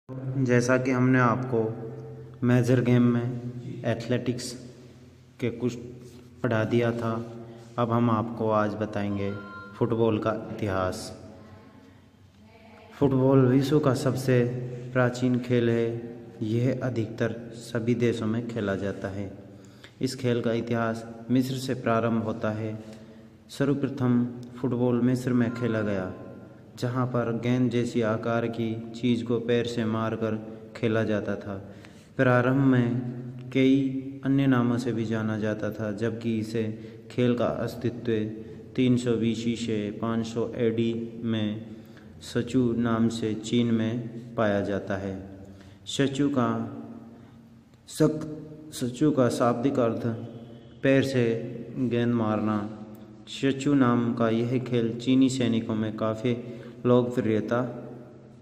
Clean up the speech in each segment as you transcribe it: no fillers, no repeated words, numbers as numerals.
जैसा कि हमने आपको मेजर गेम में एथलेटिक्स के कुछ पढ़ा दिया था, अब हम आपको आज बताएंगे फुटबॉल का इतिहास। फुटबॉल विश्व का सबसे प्राचीन खेल है। यह अधिकतर सभी देशों में खेला जाता है। इस खेल का इतिहास मिस्र से प्रारंभ होता है। सर्वप्रथम फुटबॉल मिस्र में खेला गया, जहाँ पर गेंद जैसी आकार की चीज़ को पैर से मारकर खेला जाता था। प्रारंभ में कई अन्य नामों से भी जाना जाता था, जबकि इसे खेल का अस्तित्व 300 BC से 500 AD में शचू नाम से चीन में पाया जाता है। शचू का शाब्दिक अर्थ पैर से गेंद मारना। शचू नाम का यह खेल चीनी सैनिकों में काफ़ी लोकप्रियता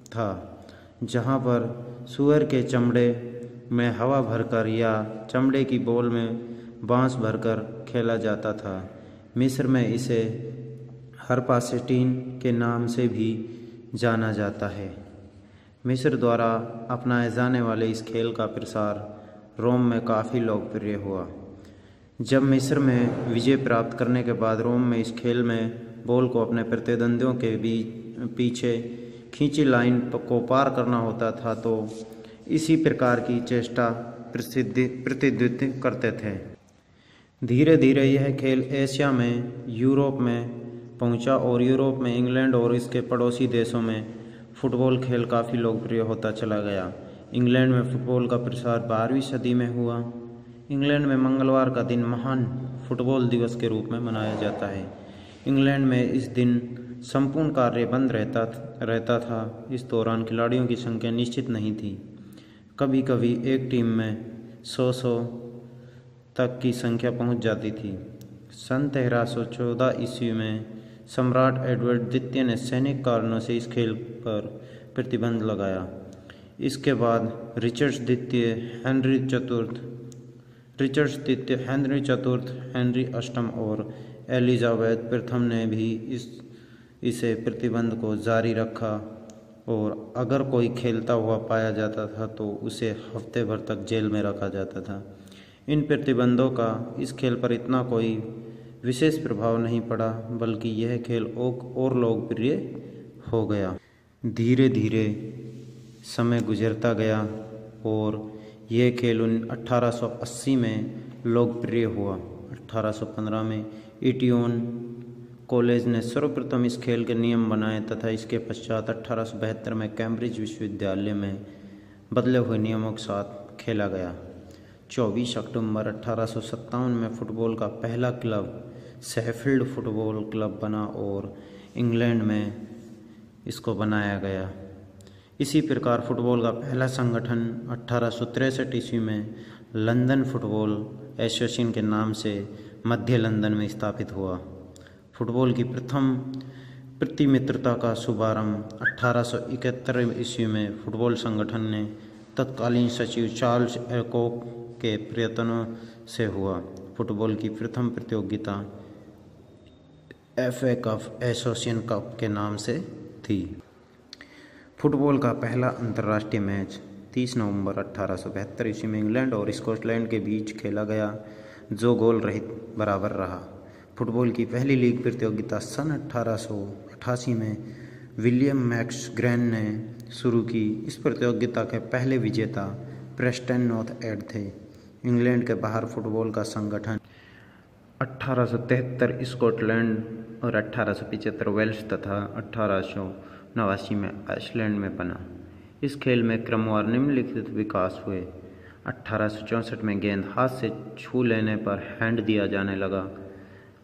था, जहाँ पर सूअर के चमड़े में हवा भरकर या चमड़े की बॉल में बांस भरकर खेला जाता था। मिस्र में इसे हरपासेटीन के नाम से भी जाना जाता है। मिस्र द्वारा अपनाए जाने वाले इस खेल का प्रसार रोम में काफ़ी लोकप्रिय हुआ। जब मिस्र में विजय प्राप्त करने के बाद रोम में इस खेल में बॉल को अपने प्रतिद्वंदियों के पीछे खींची लाइन को पार करना होता था, तो इसी प्रकार की चेष्टा प्रतिनिधित्व करते थे। धीरे धीरे यह खेल एशिया में, यूरोप में पहुंचा और यूरोप में इंग्लैंड और इसके पड़ोसी देशों में फुटबॉल खेल काफ़ी लोकप्रिय होता चला गया। इंग्लैंड में फुटबॉल का प्रसार 12वीं सदी में हुआ। इंग्लैंड में मंगलवार का दिन महान फुटबॉल दिवस के रूप में मनाया जाता है। इंग्लैंड में इस दिन संपूर्ण कार्य बंद रहता था। इस दौरान खिलाड़ियों की संख्या निश्चित नहीं थी। कभी कभी एक टीम में 100 तक की संख्या पहुंच जाती थी। सन 1314 ईस्वी में सम्राट एडवर्ड द्वितीय ने सैनिक कारणों से इस खेल पर प्रतिबंध लगाया। इसके बाद रिचर्ड द्वितीय, हेनरी चतुर्थ, हेनरी अष्टम और एलिजाबेथ प्रथम ने भी इसे प्रतिबंध को जारी रखा, और अगर कोई खेलता हुआ पाया जाता था तो उसे हफ्ते भर तक जेल में रखा जाता था। इन प्रतिबंधों का इस खेल पर इतना कोई विशेष प्रभाव नहीं पड़ा, बल्कि यह खेल और लोकप्रिय हो गया। धीरे धीरे समय गुजरता गया और यह खेल 1880 में लोकप्रिय हुआ। 1815 में इटियोन कॉलेज ने सर्वप्रथम इस खेल के नियम बनाए तथा इसके पश्चात 1872 में कैम्ब्रिज विश्वविद्यालय में बदले हुए नियमों के साथ खेला गया। 24 अक्टूबर 1857 में फुटबॉल का पहला क्लब शेफील्ड फुटबॉल क्लब बना और इंग्लैंड में इसको बनाया गया। इसी प्रकार फुटबॉल का पहला संगठन 1863 ईस्वी में लंदन फुटबॉल एसोसिएशन के नाम से मध्य लंदन में स्थापित हुआ। फुटबॉल की प्रथम प्रतिमित्रता का शुभारंभ 1871 ईस्वी में फुटबॉल संगठन ने तत्कालीन सचिव चार्ल्स एकोक के प्रयत्नों से हुआ। फुटबॉल की प्रथम प्रतियोगिता FA कप एसोसिएशन कप के नाम से थी। फुटबॉल का पहला अंतर्राष्ट्रीय मैच 30 नवंबर 1872 ईस्वी में इंग्लैंड और स्कॉटलैंड के बीच खेला गया, जो गोल रहित बराबर रहा। फुटबॉल की पहली लीग प्रतियोगिता सन 1888 में विलियम मैक्सग्रेन ने शुरू की। इस प्रतियोगिता के पहले विजेता प्रेस्टन नॉर्थ एंड थे। इंग्लैंड के बाहर फुटबॉल का संगठन 1873 स्कॉटलैंड और 1875 वेल्स तथा 1889 में आइसलैंड में बना। इस खेल में क्रमवार निम्नलिखित विकास हुए। 1864 में गेंद हाथ से छू लेने पर हैंड दिया जाने लगा।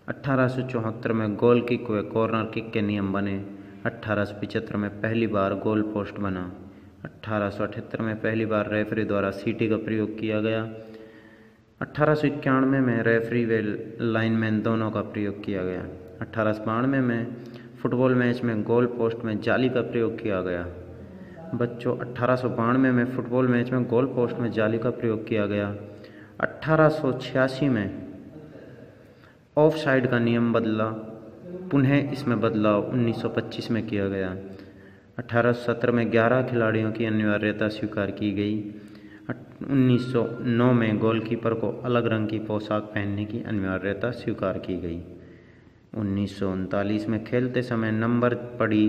1874 में गोल किक व कॉर्नर किक के नियम बने। 1875 में पहली बार गोल पोस्ट बना। 1878 में पहली बार रेफरी द्वारा सीटी का प्रयोग किया गया। 1891 में रेफरी व लाइनमैन दोनों का प्रयोग किया गया। 1892 में फुटबॉल मैच में गोल पोस्ट में जाली का प्रयोग किया गया। बच्चों, 1892 में फुटबॉल मैच में गोल पोस्ट में जाली का प्रयोग किया गया। 1886 में ऑफ साइड का नियम बदला, पुनः इसमें बदलाव 1925 में किया गया। 1870 में 11 खिलाड़ियों की अनिवार्यता स्वीकार की गई। 1909 में गोलकीपर को अलग रंग की पोशाक पहनने की अनिवार्यता स्वीकार की गई। 1939 में खेलते समय नंबर पड़ी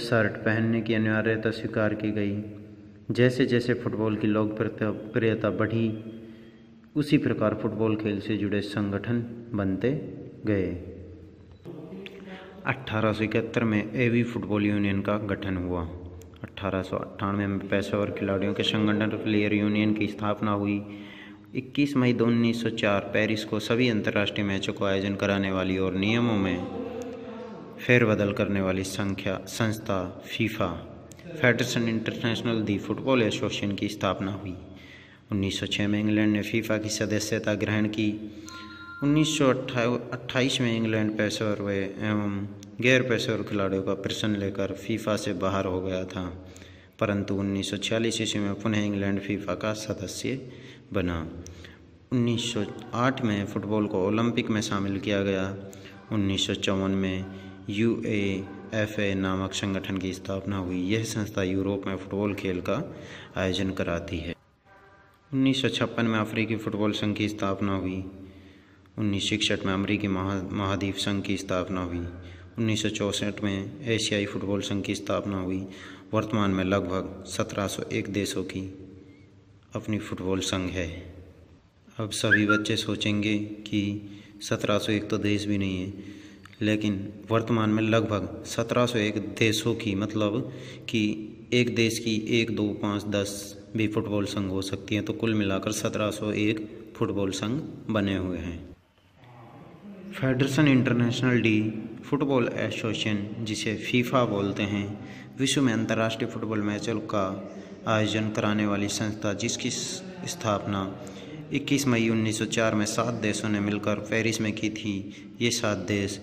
शर्ट पहनने की अनिवार्यता स्वीकार की गई। जैसे जैसे फुटबॉल की लोकप्रियता बढ़ी, उसी प्रकार फुटबॉल खेल से जुड़े संगठन बनते गए। 1871 में एवी फुटबॉल यूनियन का गठन हुआ। 1898 में पेशेवर खिलाड़ियों के संगठन प्लेयर यूनियन की स्थापना हुई। 21 मई 1904 पेरिस को सभी अंतर्राष्ट्रीय मैचों को आयोजन कराने वाली और नियमों में फेरबदल करने वाली संस्था फीफा फेडरेशन इंटरनेशनल दी फुटबॉल एसोसिएशन की स्थापना हुई। 1906 में इंग्लैंड ने फीफा की सदस्यता ग्रहण की। 1928 में इंग्लैंड पेशेवर एवं गैर पेशेवर खिलाड़ियों का प्रश्न लेकर फीफा से बाहर हो गया था, परंतु 1946 ईस्वी में पुनः इंग्लैंड फीफा का सदस्य बना। 1908 में फुटबॉल को ओलंपिक में शामिल किया गया। 1954 में UEFA नामक संगठन की स्थापना हुई। यह संस्था यूरोप में फुटबॉल खेल का आयोजन कराती है। 1956 में अफ्रीकी फुटबॉल संघ की स्थापना हुई। 1961 में अमेरिकी महाद्वीप संघ की स्थापना हुई। 1964 में एशियाई फुटबॉल संघ की स्थापना हुई। वर्तमान में लगभग 1701 देशों की अपनी फुटबॉल संघ है। अब सभी बच्चे सोचेंगे कि 1701 तो देश भी नहीं है, लेकिन वर्तमान में लगभग 1701 देशों की, मतलब कि एक देश की 1, 2, 5, 10 भी फुटबॉल संघ हो सकती हैं, तो कुल मिलाकर 1701 फुटबॉल संघ बने हुए हैं। Federation international D football association, जिसे फीफा बोलते हैं, विश्व में अंतर्राष्ट्रीय फुटबॉल मैचों का आयोजन कराने वाली संस्था, जिसकी स्थापना 21 मई 1904 में 7 देशों ने मिलकर पेरिस में की थी। ये 7 देश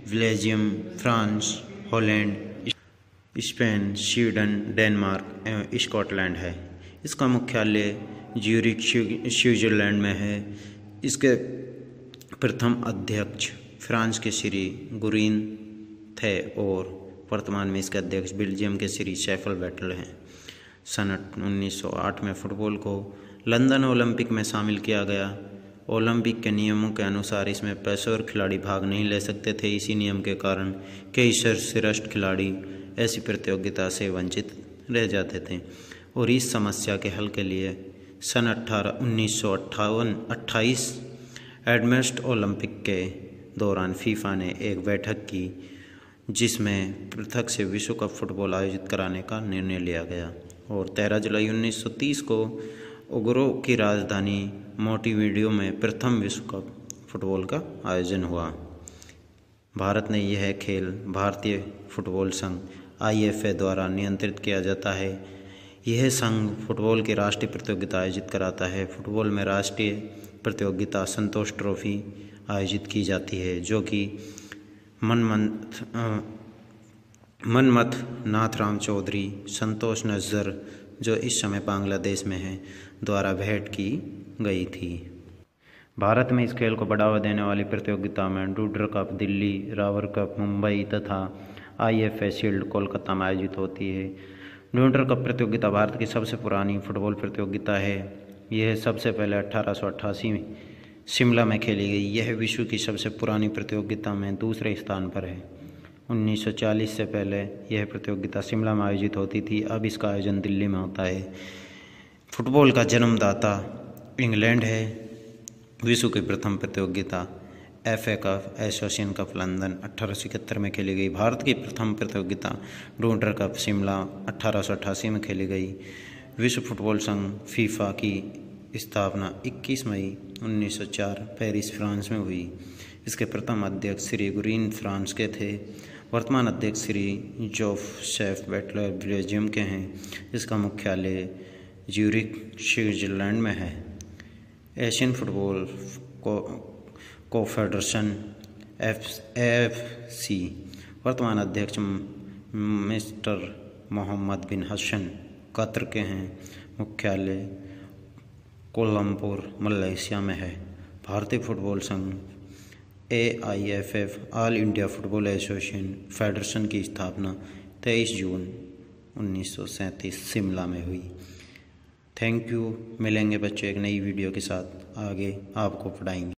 Belgium, France, Holland, Spain, Sweden, Denmark एवं स्कॉटलैंड है। इसका मुख्यालय ज्यूरिख स्विट्जरलैंड में है। इसके प्रथम अध्यक्ष फ्रांस के श्री गुरीन थे और वर्तमान में इसके अध्यक्ष बेल्जियम के श्री शेफल बैटल हैं। सन 1908 में फुटबॉल को लंदन ओलंपिक में शामिल किया गया। ओलंपिक के नियमों के अनुसार इसमें पेशेवर खिलाड़ी भाग नहीं ले सकते थे। इसी नियम के कारण कई सर्वश्रेष्ठ खिलाड़ी ऐसी प्रतियोगिता से वंचित रह जाते थे और इस समस्या के हल के लिए सन 1928 एडमस्ट ओलंपिक के दौरान फीफा ने एक बैठक की, जिसमें पृथक से विश्व कप फुटबॉल आयोजित कराने का निर्णय लिया गया और 13 जुलाई 1930 को उरुग्वे की राजधानी मोंटेवीडियो में प्रथम विश्व कप फुटबॉल का आयोजन हुआ। भारत ने यह खेल भारतीय फुटबॉल संघ IFA द्वारा नियंत्रित किया जाता है। यह संघ फुटबॉल की राष्ट्रीय प्रतियोगिता आयोजित कराता है। फुटबॉल में राष्ट्रीय प्रतियोगिता संतोष ट्रॉफी आयोजित की जाती है, जो कि मनमथ नाथराम चौधरी, संतोष नजर, जो इस समय बांग्लादेश में है, द्वारा भेंट की गई थी। भारत में इस खेल को बढ़ावा देने वाली प्रतियोगिता में डूडर कप दिल्ली, रावर कप मुंबई तथा IFA शील्ड कोलकाता में आयोजित होती है। डूडर कप प्रतियोगिता भारत की सबसे पुरानी फुटबॉल प्रतियोगिता है। यह सबसे पहले 1888 में शिमला में खेली गई। यह विश्व की सबसे पुरानी प्रतियोगिता में दूसरे स्थान पर है। 1940 से पहले यह प्रतियोगिता शिमला में आयोजित होती थी। अब इसका आयोजन दिल्ली में होता है। फुटबॉल का जन्मदाता इंग्लैंड है। विश्व की प्रथम प्रतियोगिता FA cup, association cup London 1871 में खेली गई। भारत की प्रथम प्रतियोगिता डूडर कप शिमला 1888 में खेली गई। विश्व फुटबॉल संघ फीफा की स्थापना 21 मई 1904 पेरिस, फ्रांस में हुई। इसके प्रथम अध्यक्ष श्री गुरीन फ्रांस के थे। वर्तमान अध्यक्ष श्री जोसेफ बैटलर बेल्जियम के हैं। इसका मुख्यालय ज्यूरिख स्विट्जरलैंड में है। एशियन फुटबॉल कोफेडरेशन AFC वर्तमान अध्यक्ष मिस्टर मोहम्मद बिन हसन कतर के हैं। मुख्यालय कोलंबोर, मलेशिया में है। भारतीय फुटबॉल संघ AIFF all India football association federation की स्थापना 23 जून 1937 शिमला में हुई। Thank you. मिलेंगे बच्चों एक नई वीडियो के साथ, आगे आपको पढ़ाएंगे।